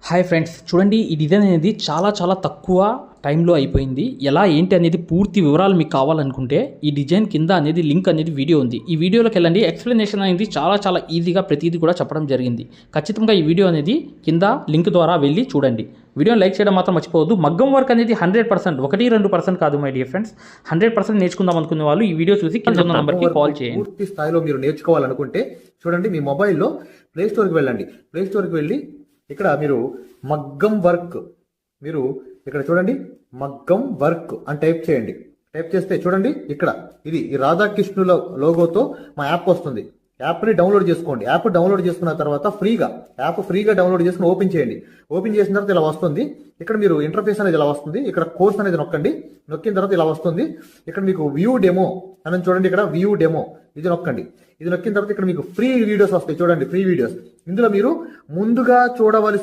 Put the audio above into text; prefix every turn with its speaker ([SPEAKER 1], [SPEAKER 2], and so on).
[SPEAKER 1] Hi friends, చూడండి ఈ design అనేది చాలా తక్కువ టైంలో అయిపోయింది. ఎలా ఏంటి అనేది పూర్తి వివరాలు మీకు కావాలనుకుంటే ఈ డిజైన్ కింద అనేది లింక్ అనేది వీడియో ఉంది. ఈ వీడియోలోకి వెళ్ళండి. ఎక్స్ప్లెనేషన్ అనేది చాలా ఈజీగా ప్రతిదీ కూడా చెప్పడం జరిగింది. ఖచ్చితంగా ఈ వీడియో అనేది కింద లింక్ ద్వారా వెళ్ళి చూడండి. వీడియోని లైక్ చేయడం మాత్రం మర్చిపోవద్దు. మగ్గం వర్క్ అనేది 100%, 1-2% కాదు మై డియర్ ఫ్రెండ్స్. 100% నేర్చుకుందాం అనుకునే వాళ్ళు ఈ వీడియో చూసి కింద ఉన్న నంబర్కి కాల్ చేయండి.
[SPEAKER 2] పూర్తి స్థాయిలో మీరు నేర్చుకోవాలనుకుంటే చూడండి, మీ మొబైల్లో ప్లే స్టోర్కి వెళ్ళండి. ప్లే స్టోర్కి వెళ్ళి ఇక్కడ మీరు మగ్గం వర్క్, మీరు ఇక్కడ చూడండి మగ్గం వర్క్ అని టైప్ చేయండి. టైప్ చేస్తే చూడండి ఇక్కడ ఇది ఈ రాధాకృష్ణుల లోగోతో మా యాప్ వస్తుంది. యాప్ని డౌన్లోడ్ చేసుకోండి. యాప్ డౌన్లోడ్ చేసుకున్న తర్వాత ఫ్రీగా డౌన్లోడ్ చేసుకుని ఓపెన్ చేయండి. ఓపెన్ చేసిన తర్వాత ఇలా వస్తుంది. ఇక్కడ మీరు ఇంటర్ఫేస్ అనేది ఇలా వస్తుంది. ఇక్కడ కోర్స్ అనేది నొక్కండి. నొక్కిన తర్వాత ఇలా వస్తుంది. ఇక్కడ మీకు వ్యూ డెమో అని చూడండి. ఇక్కడ వ్యూ డెమో ఇది నొక్కండి. ఇది నొక్కిన తర్వాత ఇక్కడ మీకు ఫ్రీ వీడియోస్ వస్తాయి. చూడండి ఫ్రీ వీడియోస్. ఇందులో మీరు ముందుగా చూడవలసిన